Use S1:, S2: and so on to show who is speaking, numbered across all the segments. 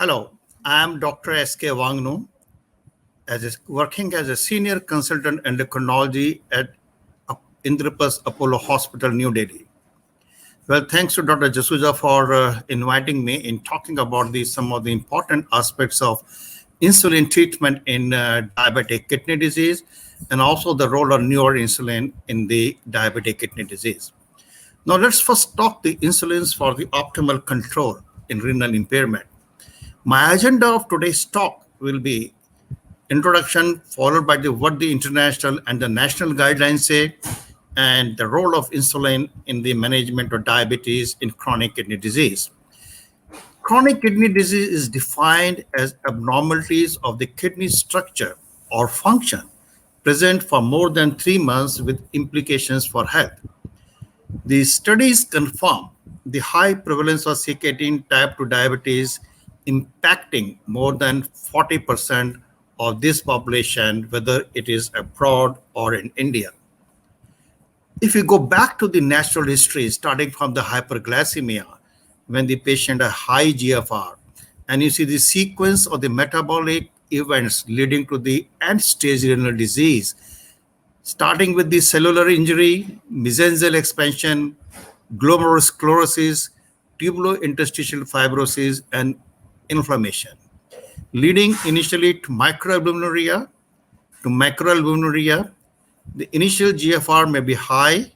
S1: Hello, I am Dr. S.K. Wangnu, working as a senior consultant endocrinology at Indraprastha Apollo Hospital, New Delhi. Well, thanks to Dr. Jasuja for inviting me in talking about some of the important aspects of insulin treatment in diabetic kidney disease and also the role of newer insulin in the diabetic kidney disease. Now, let's first talk the insulins for the optimal control in renal impairment. My agenda of today's talk will be introduction followed by what the international and the national guidelines say and the role of insulin in the management of diabetes in chronic kidney disease. Chronic kidney disease is defined as abnormalities of the kidney structure or function present for more than 3 months with implications for health. The studies confirm the high prevalence of CKD type 2 diabetes impacting more than 40% of this population, whether it is abroad or in India. If you go back to the natural history, starting from the hyperglycemia, when the patient had high GFR, and you see the sequence of the metabolic events leading to the end-stage renal disease, starting with the cellular injury, mesangial expansion, glomerulosclerosis, tubulointerstitial fibrosis, and inflammation, leading initially to microalbuminuria, to macroalbuminuria. The initial GFR may be high,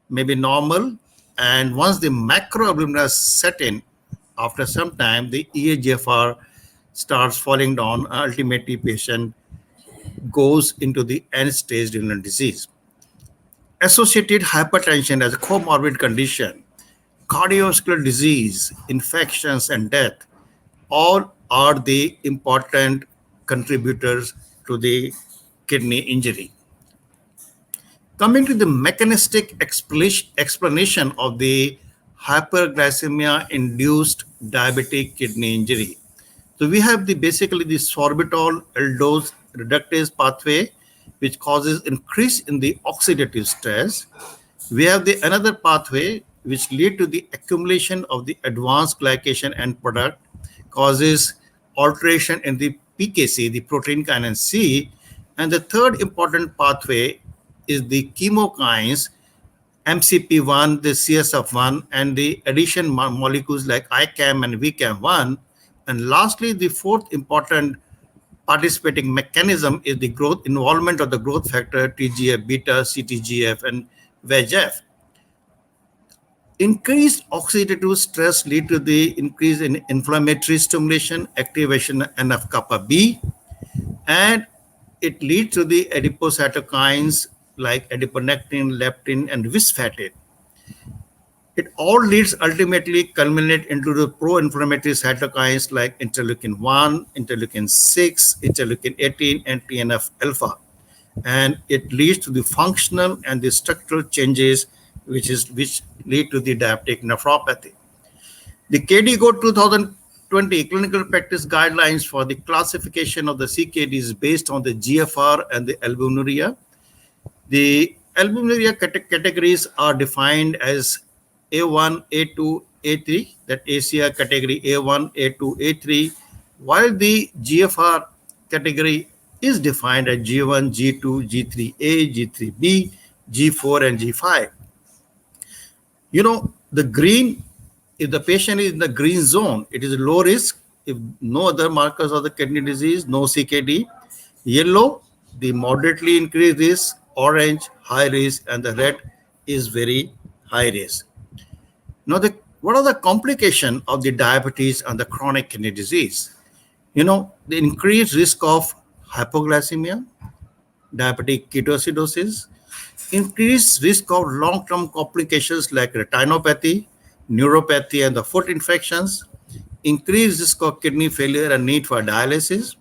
S1: may be normal, and once the macroalbuminuria set in, after some time, the eGFR starts falling down. Ultimately, patient goes into the end-stage renal disease. Associated hypertension as a comorbid condition, cardiovascular disease, infections, and death, all are the important contributors to the kidney injury. Coming to the mechanistic explanation of the hyperglycemia-induced diabetic kidney injury. So we have basically the sorbitol aldose reductase pathway, which causes increase in the oxidative stress. We have another pathway which lead to the accumulation of the advanced glycation end product, causes alteration in the PKC, the protein kinase C, and the third important pathway is the chemokines, MCP1, the CSF1, and the addition molecules like ICAM and VCAM1. And lastly, the fourth important participating mechanism is the growth involvement of the growth factor TGF beta, CTGF, and VEGF. Increased oxidative stress lead to the increase in inflammatory stimulation, activation NF-kappa B, and it leads to the adipocytokines like adiponectin, leptin, and visfatin. It all leads ultimately culminate into the pro-inflammatory cytokines like interleukin-1, interleukin-6, interleukin-18, and TNF-alpha. And it leads to the functional and the structural changes which lead to the diabetic nephropathy. The KDIGO 2020 clinical practice guidelines for the classification of the CKD is based on the GFR and the albuminuria. The albuminuria categories are defined as A1, A2, A3, that ACR category A1, A2, A3, while the GFR category is defined as G1, G2, G3A, G3B, G4, and G5. You know, the green, if the patient is in the green zone, it is low risk. If no other markers of the kidney disease, no CKD. Yellow, the moderately increased risk. Orange, high risk, and the red is very high risk. Now, what are the complications of the diabetes and the chronic kidney disease? You know, the increased risk of hypoglycemia, diabetic ketoacidosis, increased risk of long-term complications like retinopathy, neuropathy, and the foot infections, increased risk of kidney failure and need for dialysis,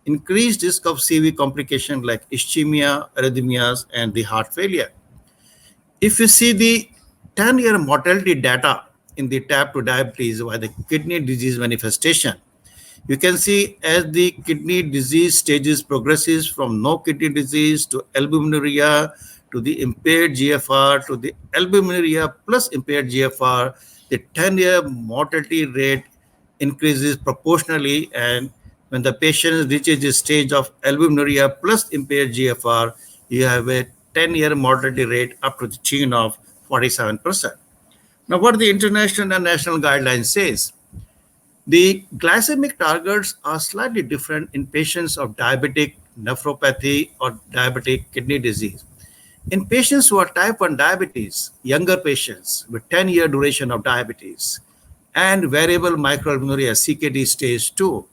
S1: increased risk of CV complications like ischemia, arrhythmias, and the heart failure. If you see the 10-year mortality data in the type 2 diabetes by the kidney disease manifestation, you can see as the kidney disease stages progresses from no kidney disease to albuminuria to the impaired GFR to the albuminuria plus impaired GFR, the 10-year mortality rate increases proportionally, and when the patient reaches the stage of albuminuria plus impaired GFR, you have a 10-year mortality rate up to the tune of 47%. Now, what the international and national guidelines says, the glycemic targets are slightly different in patients of diabetic nephropathy or diabetic kidney disease. In patients who are type 1 diabetes, younger patients with 10-year duration of diabetes and variable microalbuminuria CKD stage 2,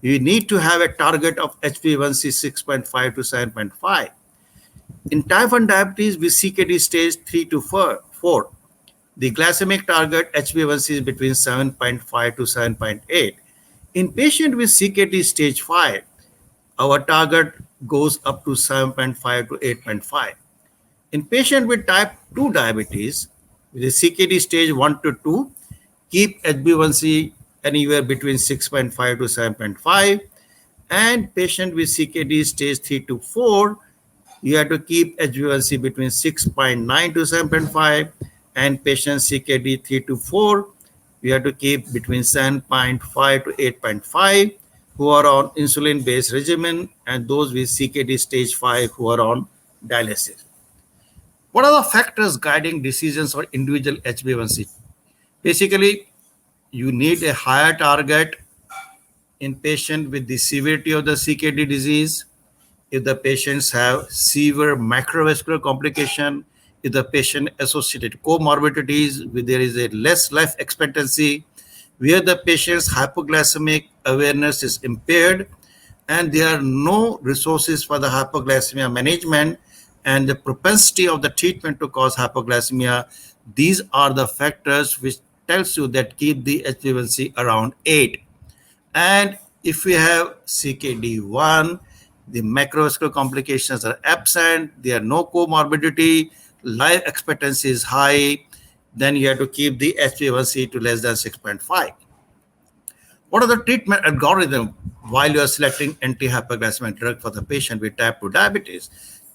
S1: you need to have a target of HbA1c 6.5 to 7.5. In type 1 diabetes with CKD stage 3 to 4, the glycemic target HbA1c is between 7.5 to 7.8. In patient with CKD stage 5, our target goes up to 7.5 to 8.5. In patient with type 2 diabetes, with the CKD stage 1 to 2, keep HbA1c anywhere between 6.5 to 7.5. And patient with CKD stage 3 to 4, you have to keep HbA1c between 6.9 to 7.5. And patient CKD 3 to 4, you have to keep between 7.5 to 8.5 who are on insulin-based regimen, and those with CKD stage 5 who are on dialysis. What are the factors guiding decisions for individual HbA1c? Basically, you need a higher target in patient with the severity of the CKD disease. If the patients have severe macrovascular complication, if the patient associated comorbidities, where there is a less life expectancy, where the patient's hypoglycemic awareness is impaired, and there are no resources for the hypoglycemia management, and the propensity of the treatment to cause hypoglycemia, these are the factors which tells you that keep the HbA1c around 8. And if we have CKD1, the macrovascular complications are absent, there are no comorbidity, life expectancy is high, then you have to keep the HbA1c to less than 6.5. What are the treatment algorithm while you are selecting anti-hyperglycemic drug for the patient with type 2 diabetes?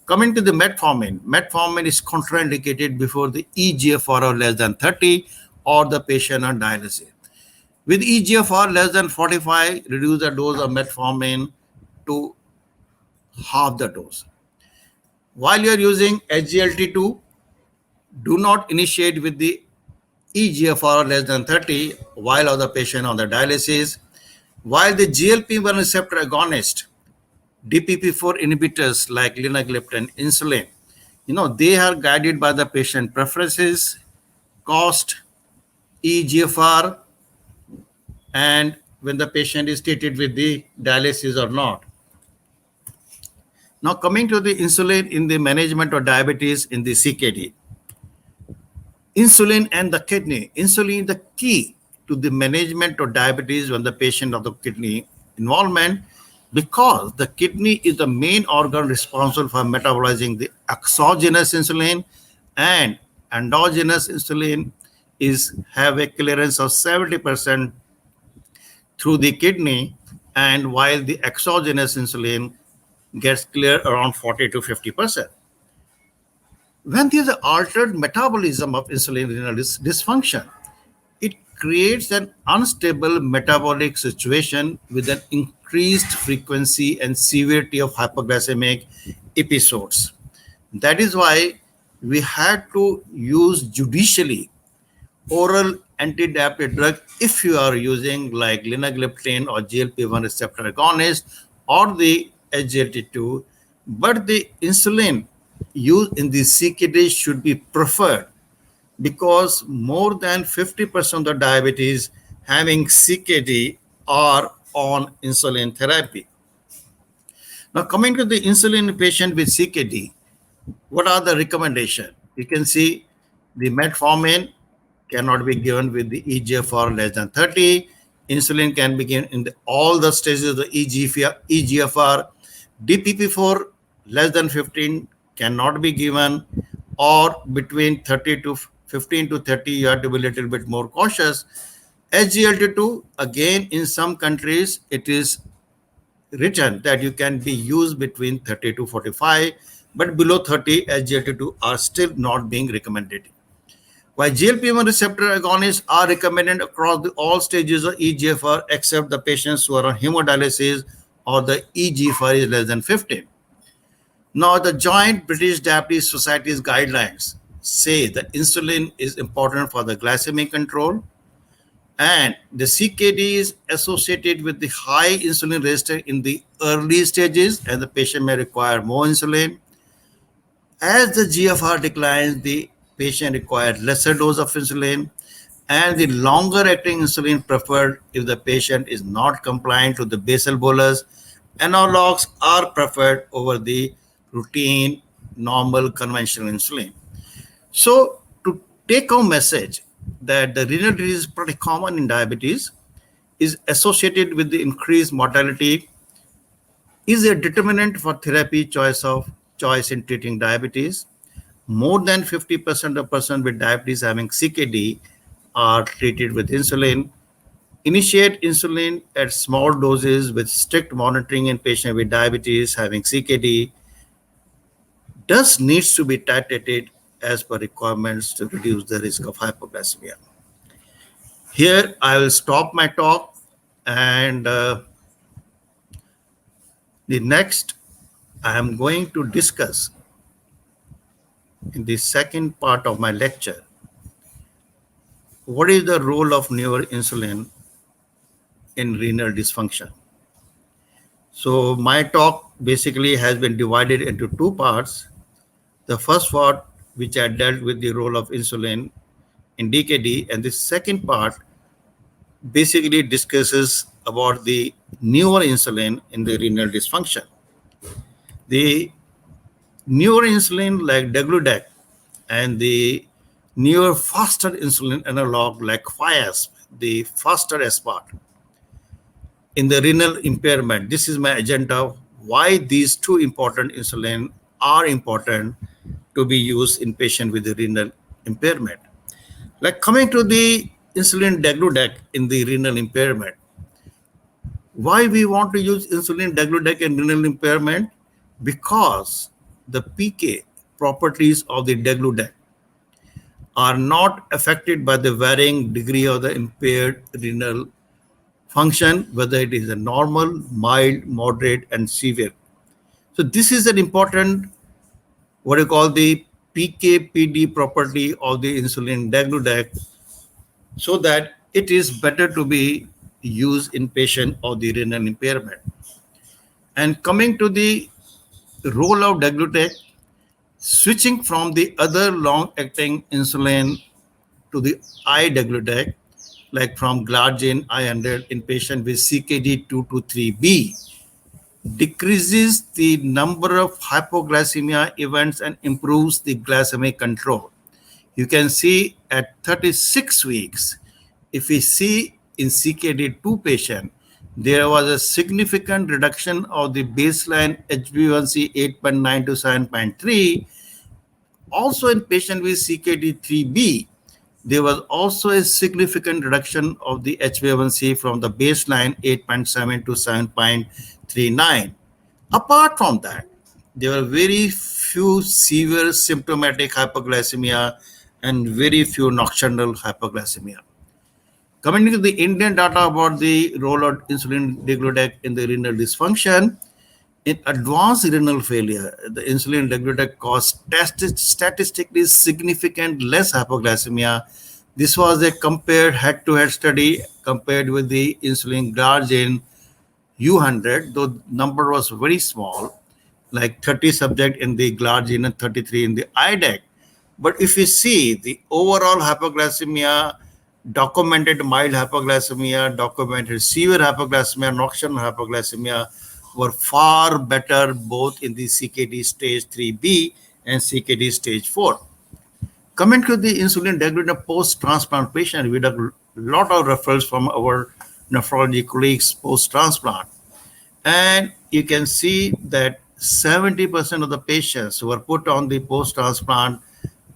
S1: Coming to the metformin, metformin is contraindicated before the eGFR of less than 30 or the patient on dialysis. With eGFR less than 45, reduce the dose of metformin to half the dose. While you are using SGLT2, do not initiate with the eGFR less than 30 while the patient on the dialysis. While the GLP-1 receptor agonist, DPP-4 inhibitors like linagliptin, insulin, they are guided by the patient preferences, cost, eGFR, and when the patient is treated with the dialysis or not. Now coming to the insulin in the management of diabetes in the CKD. Insulin and the kidney. Insulin is the key to the management of diabetes when the patient of the kidney involvement, because the kidney is the main organ responsible for metabolizing the exogenous insulin, and endogenous insulin have a clearance of 70% through the kidney, and while the exogenous insulin gets cleared around 40 to 50%. When there is an altered metabolism of insulin renal dysfunction, it creates an unstable metabolic situation with an increased frequency and severity of hypoglycemic episodes. That is why we had to use judicially oral anti-diabetic drug if you are using like linagliptin or GLP-1 receptor agonist or the SGLT2, but the insulin used in the CKD should be preferred, because more than 50% of the diabetes having CKD are on insulin therapy. Now coming to the insulin patient with CKD, what are the recommendations? You can see the metformin cannot be given with the eGFR less than 30. Insulin can be given in all the stages of the eGFR. DPP-4 less than 15 cannot be given, or between 30 to 15 to 30, you have to be a little bit more cautious. SGLT2, again, in some countries, it is written that you can be used between 30 to 45, but below 30, SGLT2 are still not being recommended. While GLP-1 receptor agonists are recommended across all stages of eGFR except the patients who are on hemodialysis or the eGFR is less than 15. Now, the Joint British Diabetes Society's guidelines say that insulin is important for the glycemic control, and the CKD is associated with the high insulin resistance in the early stages, and the patient may require more insulin. As the GFR declines, the patient requires lesser dose of insulin, and the longer acting insulin preferred if the patient is not compliant to the basal bolus. Analogs are preferred over the routine, normal, conventional insulin. So, to take home message that the renal disease is pretty common in diabetes, is associated with the increased mortality, is a determinant for therapy choice in treating diabetes. More than 50% of persons with diabetes having CKD are treated with insulin. Initiate insulin at small doses with strict monitoring in patients with diabetes having CKD. Does needs to be titrated as per requirements to reduce the risk of hypoglycemia. Here I will stop my talk, and the next I am going to discuss in the second part of my lecture what is the role of neuroinsulin in renal dysfunction. So my talk basically has been divided into two parts. The first part, which I dealt with the role of insulin in DKD, and the second part basically discusses about the newer insulin in the renal dysfunction. The newer insulin like degludec and the newer faster insulin analog like Fiasp, the faster aspart, in the renal impairment. This is my agenda, why these two important insulin are important to be used in patient with the renal impairment. Like coming to the insulin degludec in the renal impairment. Why we want to use insulin degludec in renal impairment? Because the PK properties of the degludec are not affected by the varying degree of the impaired renal function, whether it is a normal, mild, moderate, and severe. So this is an important, what you call the PK-PD property of the insulin degludec, so that it is better to be used in patient of the renal impairment. And coming to the role of degludec, switching from the other long-acting insulin to the I-degludec, like from Glargine I-100 in patient with CKD 2 to 3B, decreases the number of hypoglycemia events and improves the glycemic control. You can see at 36 weeks, if we see in CKD2 patient, there was a significant reduction of the baseline HbA1c 8.9 to 7.3. Also in patient with CKD3B, there was also a significant reduction of the HbA1c from the baseline 8.7 to 7.39. Apart from that, there were very few severe symptomatic hypoglycemia and very few nocturnal hypoglycemia. Coming to the Indian data about the role of insulin degludec in the renal dysfunction, in advanced renal failure, the insulin degludec caused statistically significant less hypoglycemia. This was a compared head-to-head study compared with the insulin Glargine U100, though number was very small, like 30 subjects in the Glargine and 33 in the IDEC. But if you see the overall hypoglycemia, documented mild hypoglycemia, documented severe hypoglycemia, nocturnal hypoglycemia were far better both in the CKD stage 3B and CKD stage 4. Coming to the insulin degludec post-transplant patient, we had a lot of referrals from our nephrology colleagues post-transplant. And you can see that 70% of the patients who were put on the post-transplant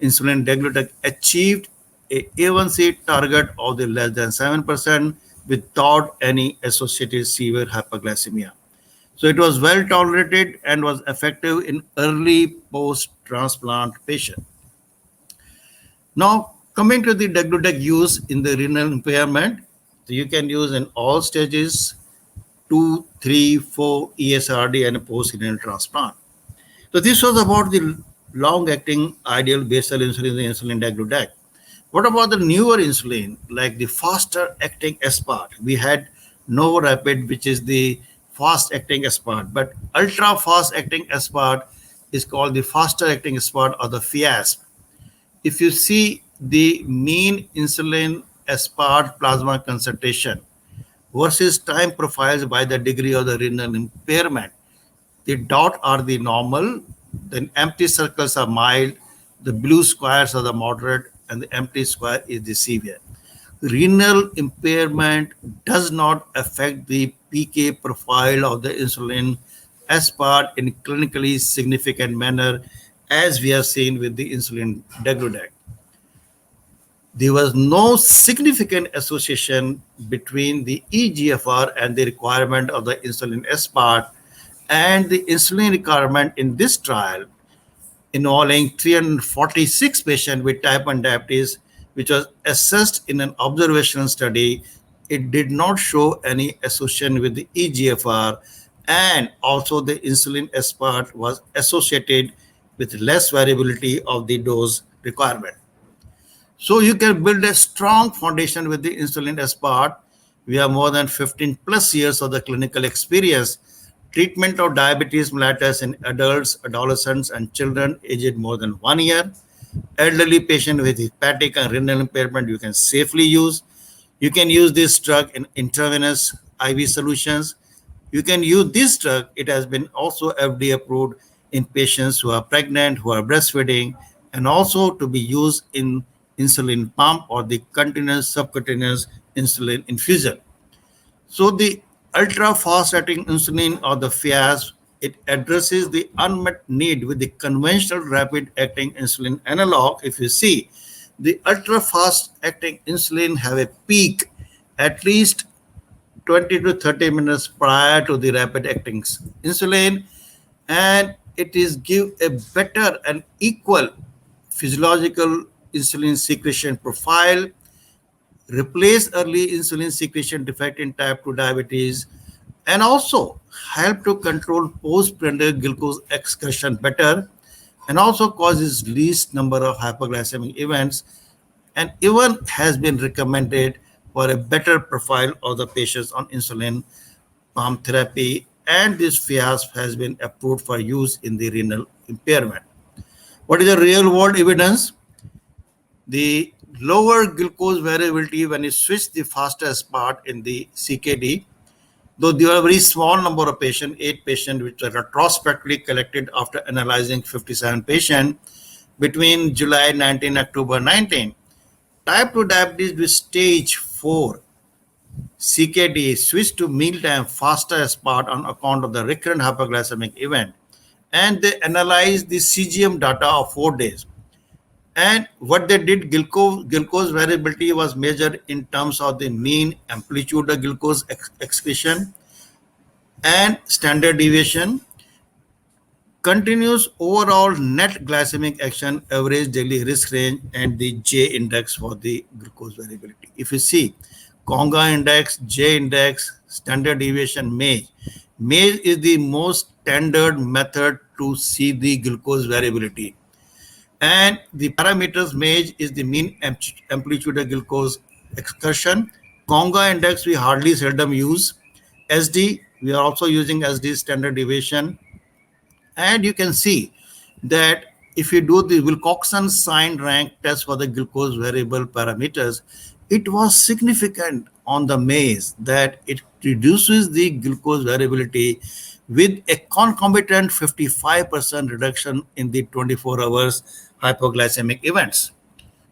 S1: insulin degludec achieved a A1C target of the less than 7% without any associated severe hypoglycemia. So it was well tolerated and was effective in early post-transplant patient. Now, Coming to the degludec use in the renal impairment, so you can use in all stages 2, 3, 4 ESRD and post-renal transplant. So this was about the long-acting ideal basal insulin, the insulin degludec. What about the newer insulin, like the faster-acting aspart? We had NovoRapid, which is the fast-acting aspart, but ultra-fast-acting aspart is called the faster-acting aspart or the FIASP. If you see the mean insulin aspart plasma concentration versus time profiles by the degree of the renal impairment, the dot are the normal, the empty circles are mild, the blue squares are the moderate, and the empty square is the severe. Renal impairment does not affect the PK profile of the insulin aspart in clinically significant manner, as we have seen with the insulin degludec. There was no significant association between the eGFR and the requirement of the insulin aspart, and the insulin requirement in this trial involving 346 patients with type 1 diabetes, which was assessed in an observational study. It did not show any association with the eGFR, and also the insulin aspart was associated with less variability of the dose requirement. So you can build a strong foundation with the insulin aspart. We have more than 15 plus years of the clinical experience. Treatment of diabetes mellitus in adults, adolescents, and children aged more than 1 year. Elderly patient with hepatic and renal impairment you can safely use. You can use this drug in intravenous IV solutions. You can use this drug. It has been also FDA approved in patients who are pregnant, who are breastfeeding, and also to be used in insulin pump or the continuous subcutaneous insulin infusion. So the ultra-fast-acting insulin or the FIAS, it addresses the unmet need with the conventional rapid-acting insulin analog. If you see, the ultra-fast-acting insulin have a peak at least 20 to 30 minutes prior to the rapid-acting insulin, and it is give a better and equal physiological insulin secretion profile, replace early insulin secretion defect in type 2 diabetes, and also help to control postprandial glucose excretion better, and also causes least number of hypoglycemic events, and even has been recommended for a better profile of the patients on insulin pump therapy, and this FIASP has been approved for use in the renal impairment. What is the real world evidence? The lower glucose variability when you switch the fastest part in the CKD, though there are a very small number of patients, 8 patients, which were retrospectively collected after analyzing 57 patients between July 19, October 19. Type 2 diabetes with stage 4 CKD switched to mealtime faster part on account of the recurrent hypoglycemic event, and they analyzed the CGM data of 4 days. And what they did, glucose variability was measured in terms of the mean amplitude of glucose excretion and standard deviation, continuous overall net glycemic action, average daily risk range, and the J index for the glucose variability. If you see Conga index, J index, standard deviation, MAGE. MAGE is the most standard method to see the glucose variability. And the parameters MAGE is the mean amplitude of glucose excursion. Conga index we hardly seldom use. SD, we are also using SD, standard deviation. And you can see that if you do the Wilcoxon sign rank test for the glucose variable parameters, it was significant on the MAGE that it reduces the glucose variability with a concomitant 55% reduction in the 24 hours hypoglycemic events.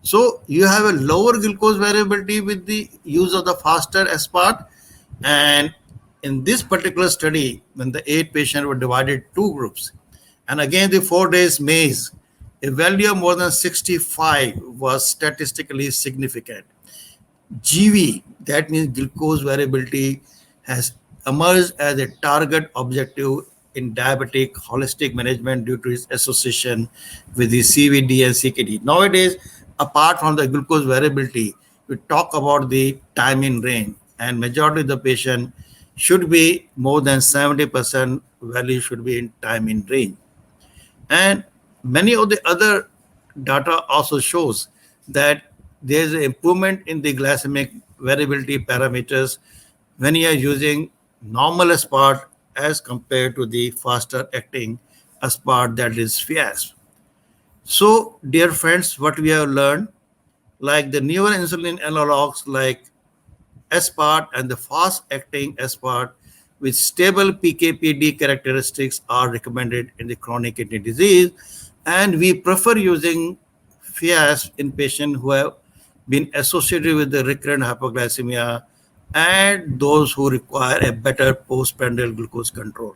S1: So you have a lower glucose variability with the use of the faster aspart. And in this particular study, when the 8 patients were divided 2 groups, and again the 4 days MAGE, a value of more than 65 was statistically significant. GV, that means glucose variability, has emerged as a target objective in diabetic holistic management due to its association with the CVD and CKD. Nowadays, apart from the glucose variability, we talk about the time in range, and majority of the patient should be more than 70% value should be in time in range. And many of the other data also shows that there is an improvement in the glycemic variability parameters when you are using normal aspart as compared to the faster acting aspart, that is Fiasp. So, dear friends, what we have learned, like the newer insulin analogs like aspart and the fast acting aspart with stable PKPD characteristics are recommended in the chronic kidney disease. And we prefer using Fiasp in patients who have been associated with the recurrent hypoglycemia and those who require a better postprandial glucose control.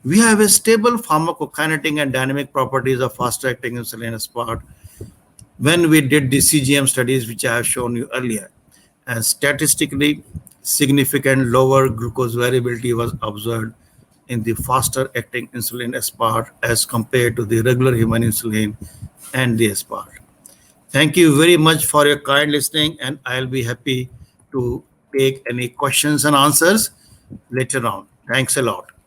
S1: We have a stable pharmacokinetic and dynamic properties of fast-acting insulin aspart when we did the CGM studies, which I have shown you earlier. And statistically significant lower glucose variability was observed in the faster-acting insulin aspart as compared to the regular human insulin and the aspart. Thank you very much for your kind listening, and I'll be happy to take any questions and answers later on. Thanks a lot.